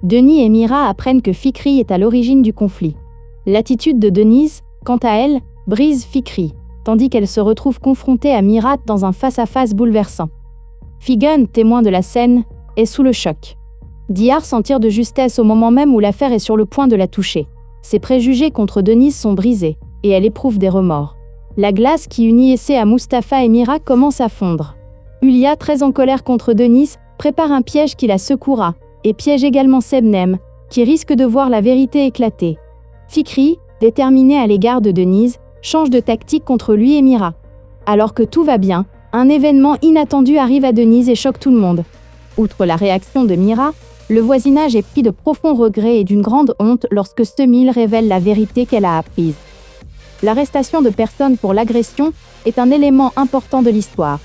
Denis et Mira apprennent que Fikri est à l'origine du conflit. L'attitude de Denise, quant à elle, brise Fikri, tandis qu'elle se retrouve confrontée à Mira dans un face-à-face bouleversant. Figen, témoin de la scène, est sous le choc. Dihar s'en tire de justesse au moment même où l'affaire est sur le point de la toucher. Ses préjugés contre Denise sont brisés, et elle éprouve des remords. La glace qui unit Essé à Mustapha et Mira commence à fondre. Hulia, très en colère contre Denise, prépare un piège qui la secouera, et piège également Sebnem, qui risque de voir la vérité éclater. Fikri, déterminé à l'égard de Denise, change de tactique contre lui et Mira. Alors que tout va bien, un événement inattendu arrive à Denise et choque tout le monde. Outre la réaction de Mira, le voisinage est pris de profonds regrets et d'une grande honte lorsque Semil révèle la vérité qu'elle a apprise. L'arrestation de personnes pour l'agression est un élément important de l'histoire.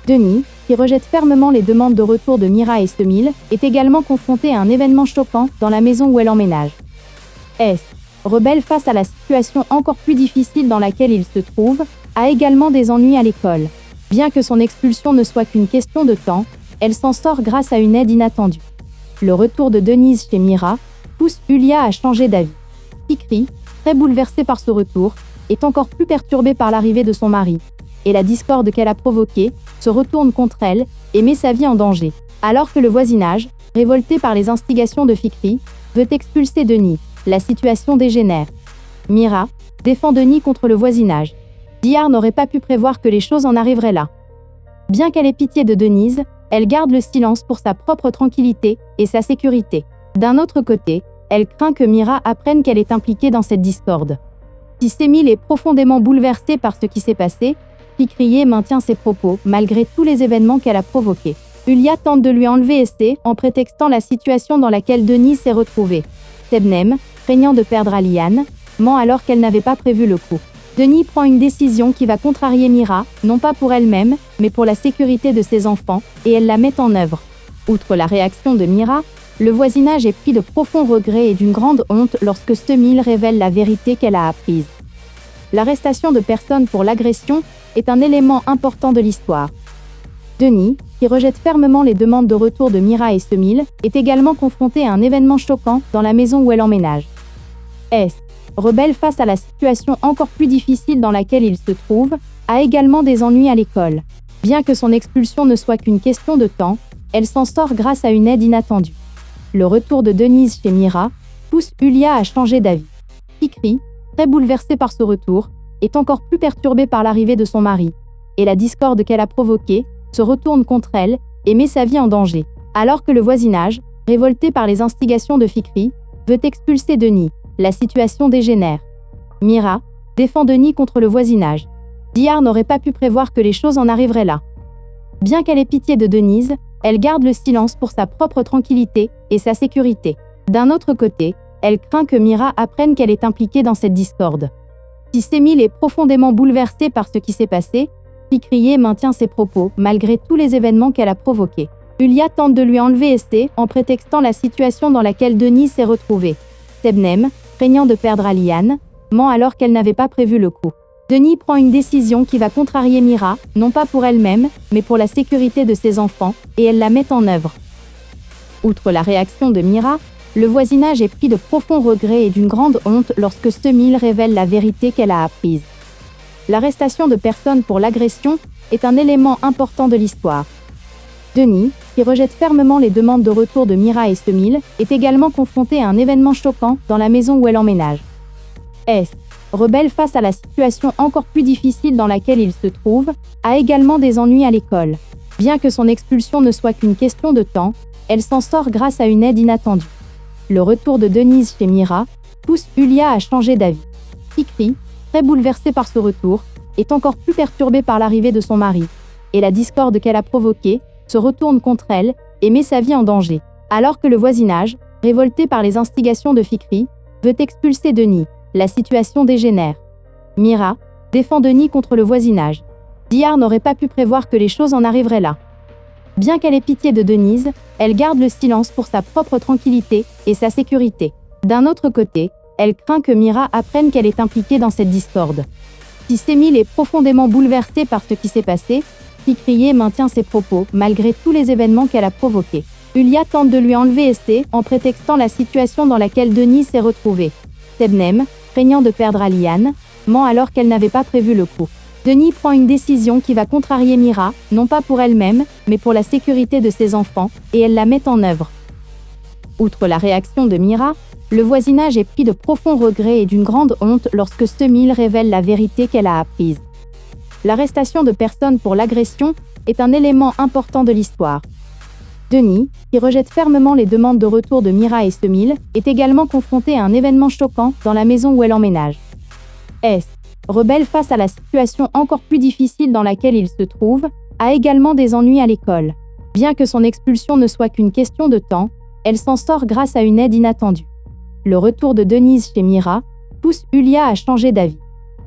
Denis, qui rejette fermement les demandes de retour de Mira et Semil, est également confronté à un événement choquant dans la maison où elle emménage. S, rebelle face à la situation encore plus difficile dans laquelle il se trouve, a également des ennuis à l'école. Bien que son expulsion ne soit qu'une question de temps, elle s'en sort grâce à une aide inattendue. Le retour de Denise chez Mira pousse Hulia à changer d'avis. Fikri, très bouleversée par ce retour, est encore plus perturbée par l'arrivée de son mari, et la discorde qu'elle a provoquée se retourne contre elle et met sa vie en danger. Alors que le voisinage, révolté par les instigations de Fikri, veut expulser Denis, la situation dégénère. Mira défend Denis contre le voisinage. Dihar n'aurait pas pu prévoir que les choses en arriveraient là. Bien qu'elle ait pitié de Denise, elle garde le silence pour sa propre tranquillité et sa sécurité. D'un autre côté, elle craint que Mira apprenne qu'elle est impliquée dans cette discorde. Si Semil est profondément bouleversée par ce qui s'est passé, Fikri maintient ses propos malgré tous les événements qu'elle a provoqués. Hulia tente de lui enlever Essé en prétextant la situation dans laquelle Denise s'est retrouvée. Sebnem, craignant de perdre Aliane, ment alors qu'elle n'avait pas prévu le coup. Denis prend une décision qui va contrarier Mira, non pas pour elle-même, mais pour la sécurité de ses enfants, et elle la met en œuvre. Outre la réaction de Mira, le voisinage est pris de profonds regrets et d'une grande honte lorsque Semil révèle la vérité qu'elle a apprise. L'arrestation de personnes pour l'agression est un élément important de l'histoire. Denis, qui rejette fermement les demandes de retour de Mira et Semil, est également confronté à un événement choquant dans la maison où elle emménage. S, rebelle face à la situation encore plus difficile dans laquelle il se trouve, a également des ennuis à l'école. Bien que son expulsion ne soit qu'une question de temps, elle s'en sort grâce à une aide inattendue. Le retour de Denise chez Mira pousse Hulia à changer d'avis. Fikri, très bouleversée par ce retour, est encore plus perturbée par l'arrivée de son mari, et la discorde qu'elle a provoquée se retourne contre elle et met sa vie en danger. Alors que le voisinage, révolté par les instigations de Fikri, veut expulser Denis, la situation dégénère. Mira défend Denis contre le voisinage. Dihar n'aurait pas pu prévoir que les choses en arriveraient là. Bien qu'elle ait pitié de Denise, elle garde le silence pour sa propre tranquillité et sa sécurité. D'un autre côté, elle craint que Mira apprenne qu'elle est impliquée dans cette discorde. Si Semil est profondément bouleversée par ce qui s'est passé, Fikri maintient ses propos malgré tous les événements qu'elle a provoqués. Hulia tente de lui enlever Essé en prétextant la situation dans laquelle Denis s'est retrouvée. Sebnem, craignant de perdre Aliane, ment alors qu'elle n'avait pas prévu le coup. Denis prend une décision qui va contrarier Mira, non pas pour elle-même, mais pour la sécurité de ses enfants, et elle la met en œuvre. Outre la réaction de Mira, le voisinage est pris de profonds regrets et d'une grande honte lorsque Semil révèle la vérité qu'elle a apprise. L'arrestation de personnes pour l'agression est un élément important de l'histoire. Denis, qui rejette fermement les demandes de retour de Mira et Semil, est également confronté à un événement choquant dans la maison où elle emménage. S, rebelle face à la situation encore plus difficile dans laquelle il se trouve, a également des ennuis à l'école. Bien que son expulsion ne soit qu'une question de temps, elle s'en sort grâce à une aide inattendue. Le retour de Denise chez Mira pousse Hulia à changer d'avis. Fikri, très bouleversée par ce retour, est encore plus perturbée par l'arrivée de son mari, et la discorde qu'elle a provoquée se retourne contre elle et met sa vie en danger. Alors que le voisinage, révolté par les instigations de Fikri, veut expulser Denis, la situation dégénère. Mira défend Denis contre le voisinage. Dihar n'aurait pas pu prévoir que les choses en arriveraient là. Bien qu'elle ait pitié de Denise, elle garde le silence pour sa propre tranquillité et sa sécurité. D'un autre côté, elle craint que Mira apprenne qu'elle est impliquée dans cette discorde. Si Semil est profondément bouleversée par ce qui s'est passé, Fikri maintient ses propos malgré tous les événements qu'elle a provoqués. Ulia tente de lui enlever Estée en prétextant la situation dans laquelle Denise s'est retrouvée. Sebnem, craignant de perdre Aliane, ment alors qu'elle n'avait pas prévu le coup. Denis prend une décision qui va contrarier Mira, non pas pour elle-même, mais pour la sécurité de ses enfants, et elle la met en œuvre. Outre la réaction de Mira, le voisinage est pris de profonds regrets et d'une grande honte lorsque Semil révèle la vérité qu'elle a apprise. L'arrestation de personnes pour l'agression est un élément important de l'histoire. Denis, qui rejette fermement les demandes de retour de Mira et Semil, est également confronté à un événement choquant dans la maison où elle emménage. S, rebelle face à la situation encore plus difficile dans laquelle il se trouve, a également des ennuis à l'école. Bien que son expulsion ne soit qu'une question de temps, elle s'en sort grâce à une aide inattendue. Le retour de Denise chez Mira pousse Ulia à changer d'avis.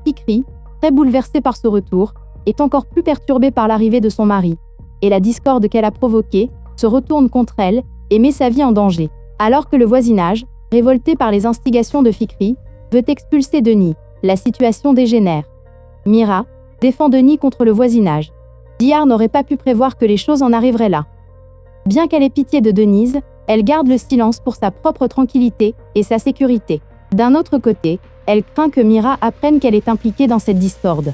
Fikri, très bouleversée par ce retour, est encore plus perturbée par l'arrivée de son mari, et la discorde qu'elle a provoquée se retourne contre elle et met sa vie en danger. Alors que le voisinage, révolté par les instigations de Fikri, veut expulser Denis, la situation dégénère. Mira défend Denis contre le voisinage. Dihar n'aurait pas pu prévoir que les choses en arriveraient là. Bien qu'elle ait pitié de Denise, elle garde le silence pour sa propre tranquillité et sa sécurité. D'un autre côté, elle craint que Mira apprenne qu'elle est impliquée dans cette discorde.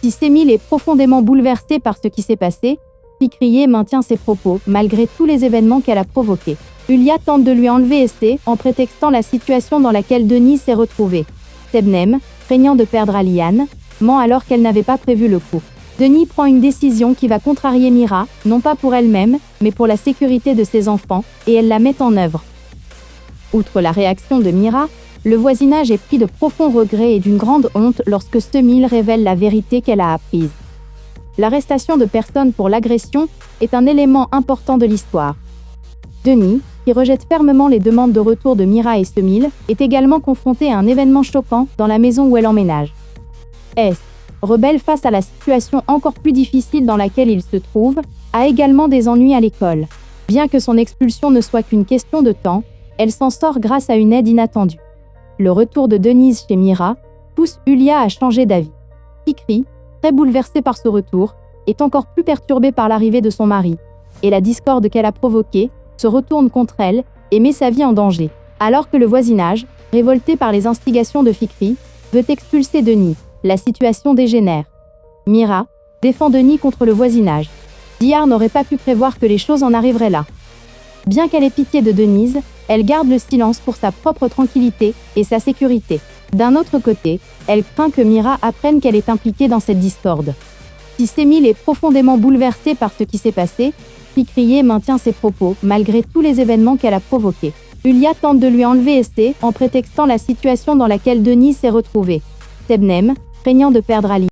Si Semil est profondément bouleversée par ce qui s'est passé, Fikri maintient ses propos malgré tous les événements qu'elle a provoqués. Ulia tente de lui enlever Estée en prétextant la situation dans laquelle Denis s'est retrouvée. Sebnem, craignant de perdre Aliane, ment alors qu'elle n'avait pas prévu le coup. Denis prend une décision qui va contrarier Mira, non pas pour elle-même, mais pour la sécurité de ses enfants, et elle la met en œuvre. Outre la réaction de Mira, le voisinage est pris de profonds regrets et d'une grande honte lorsque Semil révèle la vérité qu'elle a apprise. L'arrestation de personnes pour l'agression est un élément important de l'histoire. Denis, qui rejette fermement les demandes de retour de Mira et Semil, est également confronté à un événement choquant dans la maison où elle emménage. S, rebelle face à la situation encore plus difficile dans laquelle il se trouve, a également des ennuis à l'école. Bien que son expulsion ne soit qu'une question de temps, elle s'en sort grâce à une aide inattendue. Le retour de Denise chez Mira pousse Ulia à changer d'avis. Fikri, très bouleversée par ce retour, est encore plus perturbée par l'arrivée de son mari, et la discorde qu'elle a provoquée se retourne contre elle et met sa vie en danger. Alors que le voisinage, révolté par les instigations de Fikri, veut expulser Denis, la situation dégénère. Mira défend Denis contre le voisinage. Dihar n'aurait pas pu prévoir que les choses en arriveraient là. Bien qu'elle ait pitié de Denise, elle garde le silence pour sa propre tranquillité et sa sécurité. D'un autre côté, elle craint que Mira apprenne qu'elle est impliquée dans cette discorde. Si Semil est profondément bouleversée par ce qui s'est passé, Fikri maintient ses propos malgré tous les événements qu'elle a provoqués. Ulia tente de lui enlever Estée en prétextant la situation dans laquelle Denis s'est retrouvée. Sebnem, craignant de perdre Ali.